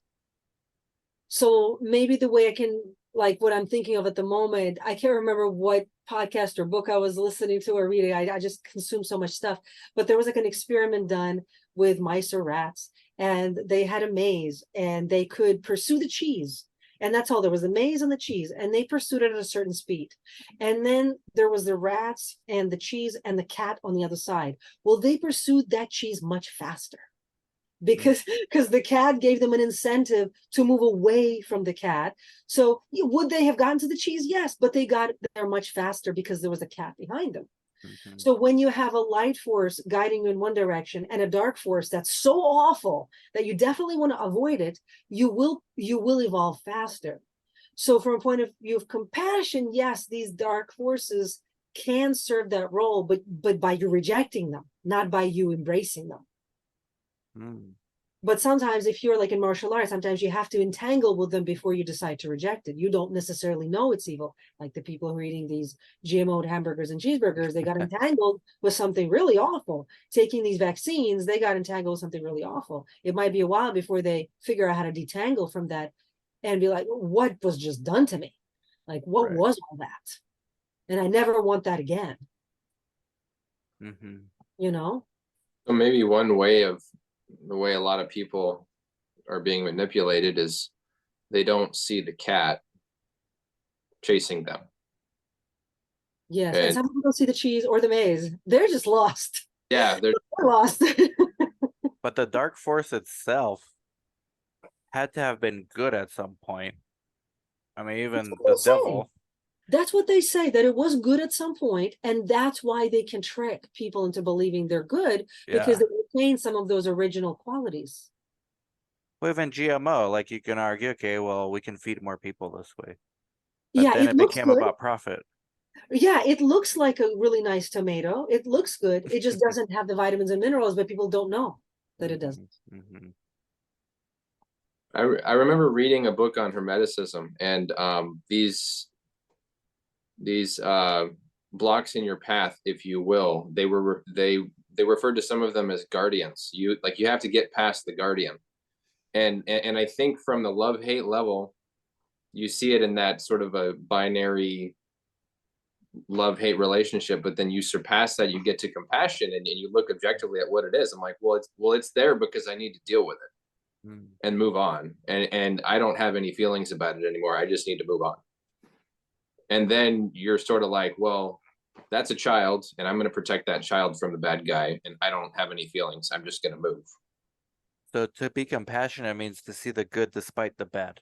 So maybe the way I can, like, what I'm thinking of at the moment, I can't remember what podcast or book I was listening to or reading. I just consume so much stuff. But there was like an experiment done with mice or rats, and they had a maze, and they could pursue the cheese. And that's all. There was the maze and the cheese, and they pursued it at a certain speed. And then there was the rats and the cheese and the cat on the other side. Well, they pursued that cheese much faster, because the cat gave them an incentive to move away from the cat. So would they have gotten to the cheese? Yes, but they got there much faster because there was a cat behind them. Mm-hmm. So when you have a light force guiding you in one direction and a dark force that's so awful that you definitely want to avoid it, you will evolve faster. So from a point of view of compassion, yes, these dark forces can serve that role, but by you rejecting them, not by you embracing them. But sometimes, if you're like in martial arts, sometimes you have to entangle with them before you decide to reject it. You don't necessarily know it's evil. Like the people who are eating these GMO'd hamburgers and cheeseburgers, they got entangled with something really awful. Taking these vaccines, they got entangled with something really awful. It might be a while before they figure out how to detangle from that and be like, what was just done to me? Like, what was all that? And I never want that again. So maybe one way of the way a lot of people are being manipulated is they don't see the cat chasing them. Yes, and some people don't see the cheese or the maze. They're just lost. Yeah, they're lost. But the dark force itself, had to have been good at some point. I mean, That's even what the they say. devil. That's what they say, that it was good at some point, and that's why they can trick people into believing they're good, because Yeah. they retain some of those original qualities. Well, even GMO, like you can argue, okay, well, we can feed more people this way. But Yeah, then it it looks became good. about profit. Yeah, it looks like a really nice tomato. It looks good. It just doesn't have the vitamins and minerals, but people don't know that it doesn't. Mm-hmm. I remember reading a book on hermeticism, and these blocks in your path, if you will, they referred to some of them as guardians. You have to get past the guardian, and I think from the love-hate level, you see it in that sort of a binary love-hate relationship, but then you surpass that, you get to compassion, and you look objectively at what it is. I'm like, it's there because I need to deal with it and move on, and I don't have any feelings about it anymore. I just need to move on. And then you're sort of like, well, that's a child, and I'm going to protect that child from the bad guy, and I don't have any feelings. I'm just going to move. So to be compassionate means to see the good despite the bad.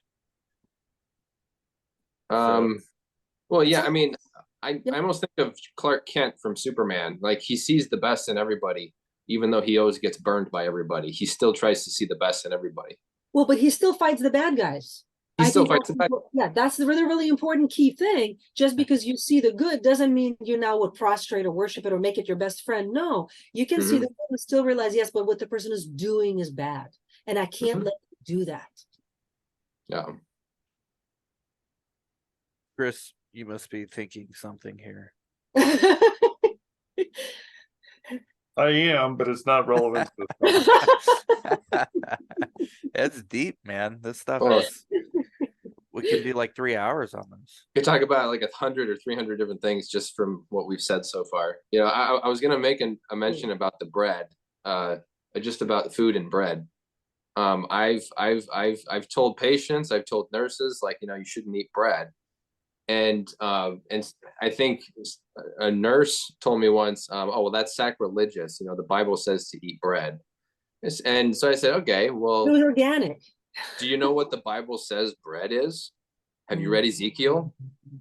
Well, yeah, I mean, I Yep. almost think of Clark Kent from Superman. Like, he sees the best in everybody, even though he always gets burned by everybody. He still tries to see the best in everybody. Well, but he still fights the bad guys. He I still think fights that's the bad. yeah, that's the really, really important key thing. Just because you see the good doesn't mean you now would prostrate or worship it or make it your best friend. No, you can see the good and still realize, yes, but what the person is doing is bad, and I can't let you do that. Yeah. Chris, you must be thinking something here. I am, but it's not relevant to this. It's deep, man. This stuff Well, is. We can do like 3 hours on this. you talk about like 100 or 300 different things just from what we've said so far. I was going to make a mention about the bread, just about food and bread. I've told patients, I've told nurses, like, you shouldn't eat bread. And I think a nurse told me once, oh, well, that's sacrilegious. The Bible says to eat bread. And so I said, okay, It well, was organic. do you know what the Bible says bread is? Have you read Ezekiel?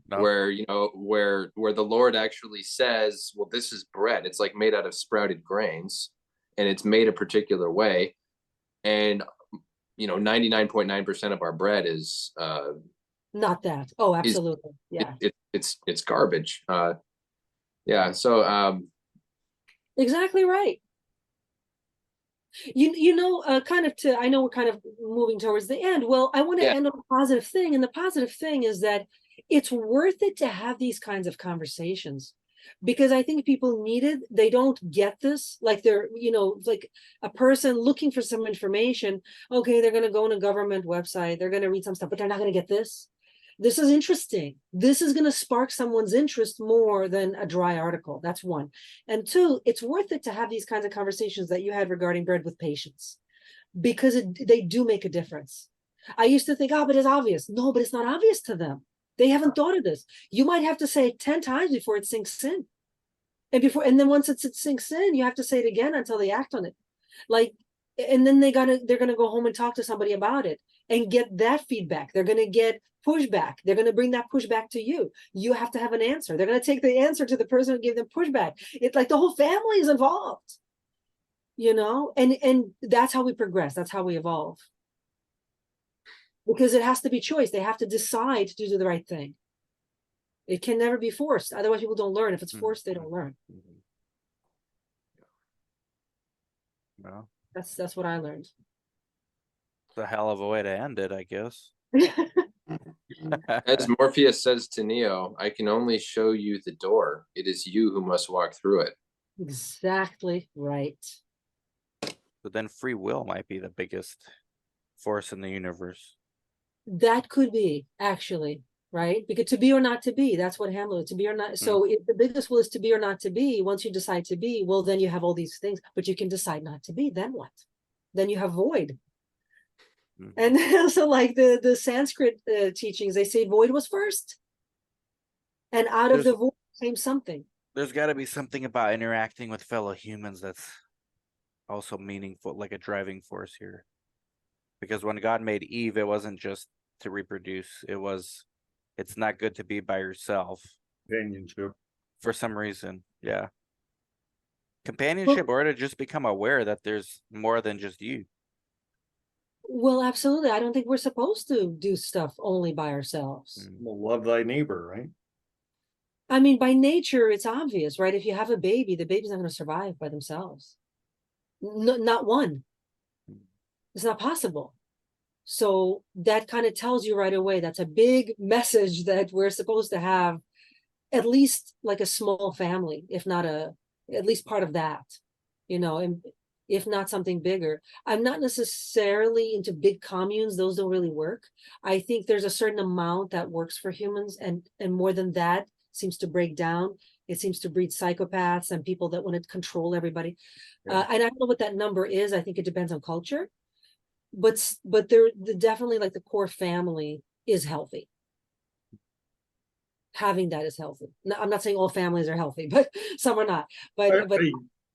No. Where the Lord actually says, well, this is bread. It's like made out of sprouted grains, and it's made a particular way. And 99.9% of our bread is Not that. Oh, absolutely. Yeah. it's garbage. Yeah. So Exactly right. Kind of I know we're kind of moving towards the end. Well, I want to yeah. end on a positive thing. And the positive thing is that it's worth it to have these kinds of conversations, because I think people need it. They don't get this. Like they're, like a person looking for some information. Okay, they're going to go on a government website. They're going to read some stuff, but they're not going to get this. This is interesting. This is going to spark someone's interest more than a dry article. That's one. And two, it's worth it to have these kinds of conversations that you had regarding bread with patients, because they do make a difference. I used to think, oh, but it's obvious. No, but it's not obvious to them. They haven't thought of this. You might have to say it 10 times before it sinks in. And then once it sinks in, you have to say it again until they act on it. And then they're gonna go home and talk to somebody about it and get that feedback. They're gonna get pushback. They're gonna bring that pushback to you. You have to have an answer. They're gonna take the answer to the person who gave them pushback. It's like the whole family is involved, and that's how we progress. That's how we evolve. Because it has to be choice. They have to decide to do the right thing. It can never be forced. Otherwise, people don't learn. If it's forced, they don't learn. No. That's what I learned. It's a hell of a way to end it, I guess. As Morpheus says to Neo, I can only show you the door. It is you who must walk through it. Exactly right. But then free will might be the biggest force in the universe. That could be, actually, right? Because to be or not to be, that's what Hamlet, to be or not. So if the biggest will is to be or not to be, once you decide to be, well, then you have all these things, but you can decide not to be. Then what? Then you have void. And also, like the Sanskrit teachings, they say void was first. And out of the void came something. There's got to be something about interacting with fellow humans that's also meaningful, like a driving force here. Because when God made Eve, it wasn't just to reproduce. It's not good to be by yourself Companionship. for some reason. Yeah. Companionship, or to just become aware that there's more than just you. Well, absolutely. I don't think we're supposed to do stuff only by ourselves. Well, love thy neighbor, right? I mean, by nature, it's obvious, right? If you have a baby, the baby's not going to survive by themselves. No, not one. It's not possible. So that kind of tells you right away, that's a big message that we're supposed to have at least like a small family, if not at least part of that, and if not something bigger. I'm not necessarily into big communes. Those don't really work. I think there's a certain amount that works for humans, and more than that seems to break down. It seems to breed psychopaths and people that want to control everybody. Yeah. And I don't know what that number is. I think it depends on culture, but they're definitely, like, the core family is healthy. Having that is healthy. No, I'm not saying all families are healthy, but some are not. But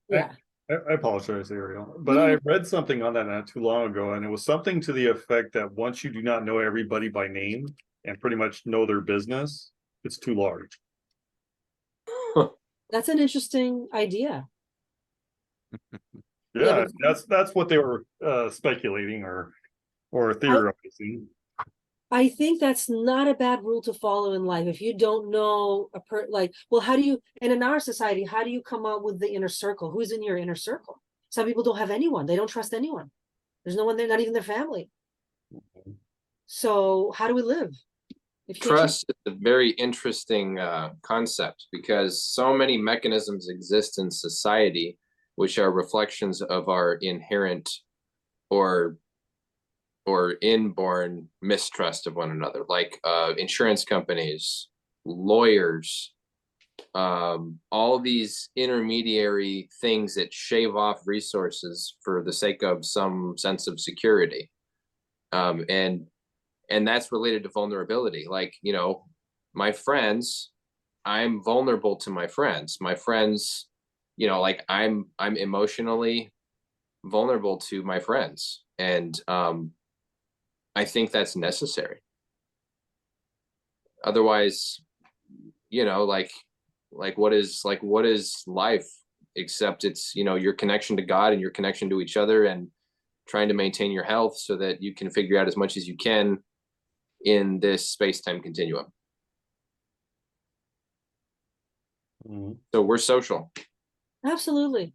yeah. I apologize, Ariel, but I read something on that not too long ago, and it was something to the effect that once you do not know everybody by name and pretty much know their business, it's too large. That's an interesting idea. Yeah, but that's what they were speculating or theorizing. I think that's not a bad rule to follow in life. If you don't know well, how do you, and in our society, how do you come up with the inner circle? Who's in your inner circle? Some people don't have anyone. They don't trust anyone. There's no one there, not even their family. So how do we live? If you can't Trust is a very interesting concept, because so many mechanisms exist in society which are reflections of our inherent or inborn mistrust of one another, like insurance companies, lawyers, all these intermediary things that shave off resources for the sake of some sense of security. And that's related to vulnerability. Like, my friends, I'm vulnerable to my friends. My friends, like I'm emotionally vulnerable to my friends. And I think that's necessary. Otherwise, what is life except it's, your connection to God and your connection to each other, and trying to maintain your health so that you can figure out as much as you can in this space-time continuum. So we're social. Absolutely.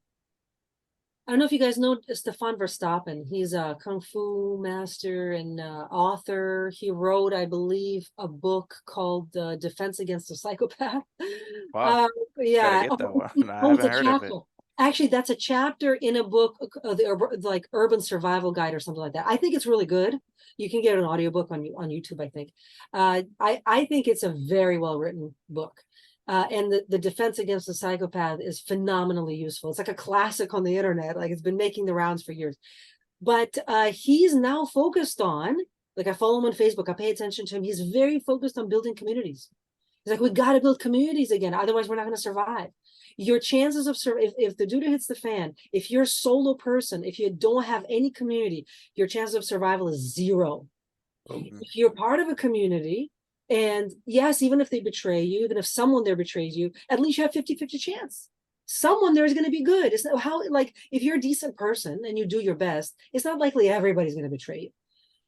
I don't know if you guys know Stefan Verstappen. He's a kung fu master and author. He wrote, I believe, a book called Defense Against the Psychopath. Wow. Yeah. Gotta get that one. I It's haven't heard of it. Actually, that's a chapter in a book, like Urban Survival Guide or something like that. I think it's really good. You can get an audiobook on YouTube, I think. I think it's a very well written book. And the Defense Against the Psychopath is phenomenally useful. It's like a classic on the internet. Like, it's been making the rounds for years. But he's now focused on, like, I follow him on Facebook. I pay attention to him. He's very focused on building communities. He's like, we got to build communities again. Otherwise, we're not going to survive. Your chances of if the doo-doo hits the fan, if you're a solo person, if you don't have any community, your chances of survival is 0. If you're part of a community, and yes, even if they betray you, even if someone there betrays you, at least you have 50-50 chance. Someone there is going to be good. It's not how, like, if you're a decent person and you do your best, it's not likely everybody's going to betray you.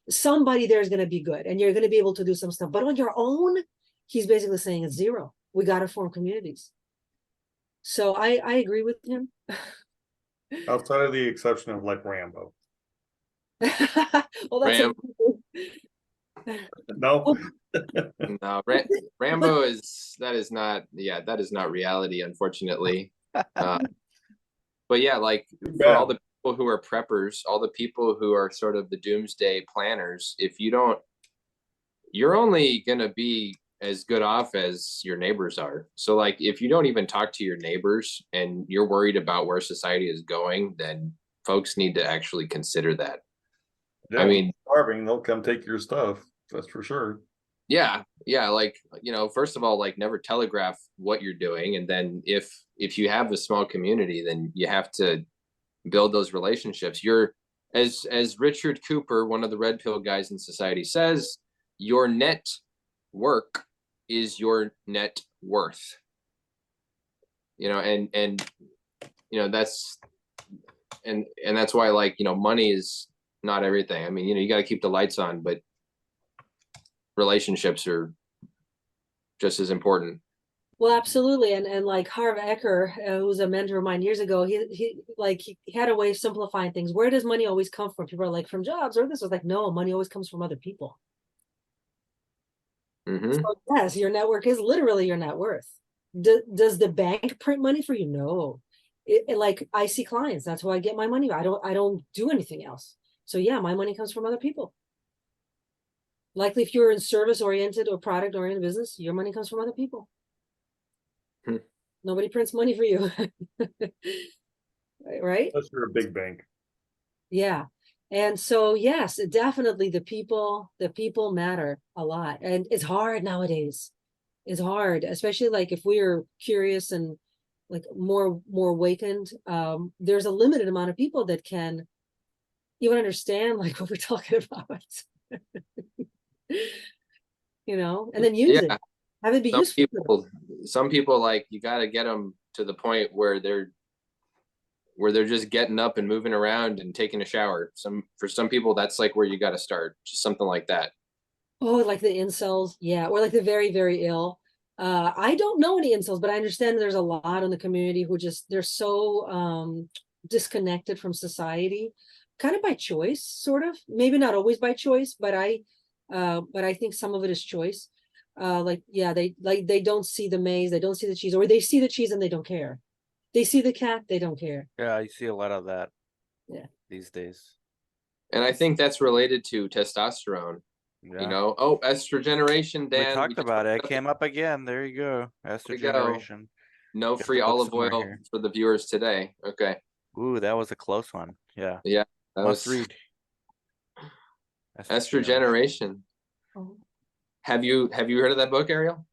Somebody there is going to be good, and you're going to be able to do some stuff. But on your own, he's basically saying it's 0. We got to form communities. So I agree with him. Outside of the exception of, like, Rambo. Well, that's No. No, Rambo that is not reality, unfortunately. But yeah, like, for all the people who are preppers, all the people who are sort of the doomsday planners, you're only gonna be as good off as your neighbors are. So, like, if you don't even talk to your neighbors and you're worried about where society is going, then folks need to actually consider that. Yeah, I mean, starving, they'll come take your stuff. That's for sure. Yeah. Like, first of all, like, never telegraph what you're doing. And then if you have a small community, then you have to build those relationships. as Richard Cooper, one of the red pill guys in society, says, your net work is your net worth. And that's why, like, money is not everything. I mean, you got to keep the lights on, but relationships are just as important. Well, absolutely. And like Harv Eker, who was a mentor of mine years ago, he had a way of simplifying things. Where does money always come from? People are like, from jobs or this. I was like, no, money always comes from other people. So yes, your network is literally your net worth. Does the bank print money for you? No. Like, I see clients, that's how I get my money. I don't do anything else. So yeah, my money comes from other people. Likely, if you're in service oriented or product oriented business, your money comes from other people. Nobody prints money for you. Right? Unless you're a big bank. Yeah. And so, yes, definitely the people matter a lot. And it's hard nowadays. It's hard, especially like if we're curious and like more awakened. There's a limited amount of people that can even understand like what we're talking about. And then use it. Have it be useful. Some people, like, you got to get them to the point where they're just getting up and moving around and taking a shower. For some people, that's like where you got to start, just something like that. Oh, like the incels, yeah, or like the very, very ill. I don't know any incels, but I understand there's a lot in the community who they're so disconnected from society, kind of by choice, sort of. Maybe not always by choice, but I think some of it is choice. They don't see the maize, they don't see the cheese, or they see the cheese and they don't care. They see the cat, they don't care. Yeah, you see a lot of that. Yeah. These days. And I think that's related to testosterone. Yeah. Estrogeneration, Dan. We talked about it. It came up again. There you go. Estrogeneration. No free olive oil for the viewers today. Okay. Ooh, that was a close one. Yeah. Yeah. Must read. Estrogeneration. Oh. Have you heard of that book, Ariel?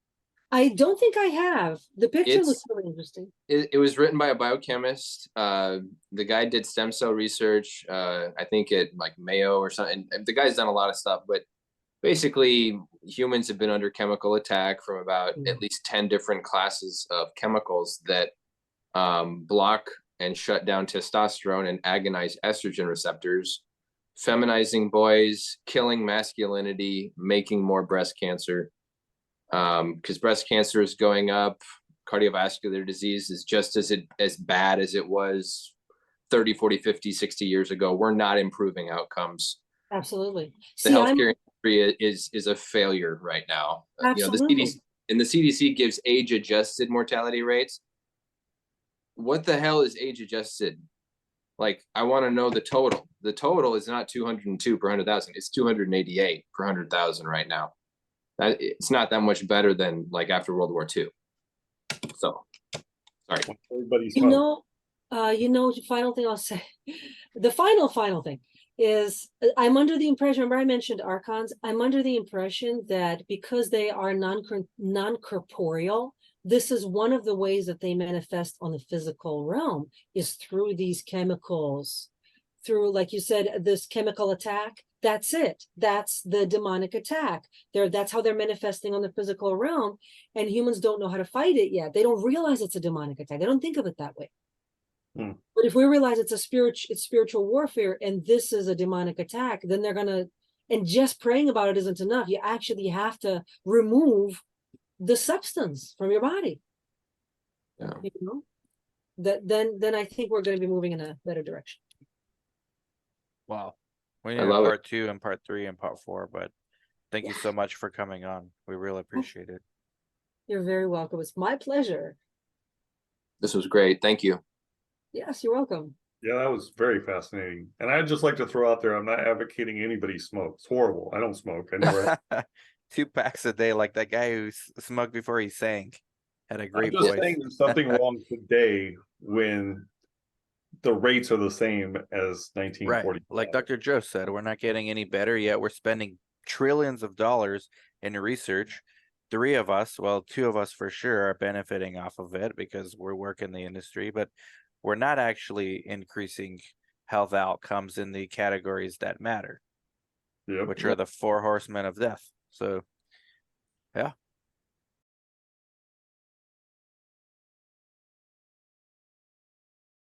I don't think I have. The picture looks really interesting. It was written by a biochemist. The guy did stem cell research, I think at like Mayo or something. And the guy's done a lot of stuff, but basically humans have been under chemical attack from about at least 10 different classes of chemicals that block and shut down testosterone and agonize estrogen receptors, feminizing boys, killing masculinity, making more breast cancer. Because breast cancer is going up, cardiovascular disease is just as bad as it was 30, 40, 50, 60 years ago. We're not improving outcomes. Absolutely. The healthcare industry is a failure right now. Absolutely. The CDC gives age-adjusted mortality rates. What the hell is age-adjusted? Like, I want to know the total. The total is not 202 per 100,000. It's 288 per 100,000 right now. It's not that much better than like after World War II. So, sorry. Everybody's final thing I'll say, the final thing is I'm under the impression, remember I mentioned archons, I'm under the impression that because they are non-corporeal, this is one of the ways that they manifest on the physical realm is through these chemicals, through, like you said, this chemical attack. That's it. That's the demonic attack. That's how they're manifesting on the physical realm. And humans don't know how to fight it yet. They don't realize it's a demonic attack. They don't think of it that way. But if we realize it's spiritual warfare and this is a demonic attack, then they're gonna, and just praying about it isn't enough. You actually have to remove the substance from your body. Yeah. Then I think we're going to be moving in a better direction. Wow. We need part 2 and part 3 and part 4, but thank you so much for coming on. We really appreciate it. You're very welcome. It's my pleasure. This was great. Thank you. Yes, you're welcome. Yeah, that was very fascinating. And I'd just like to throw out there, I'm not advocating anybody smoke. It's horrible. I don't smoke. I never 2 packs a day, like that guy who smoked before he sang. Had a great I'm just voice. saying there's something wrong today when the rates are the same as 1940. Right. Like Dr. Joe said, we're not getting any better yet. We're spending trillions of dollars in research. 3 of us, well, 2 of us for sure are benefiting off of it because we work in the industry, but we're not actually increasing health outcomes in the categories that matter, Yep. which are the 4 horsemen of death. So, yeah.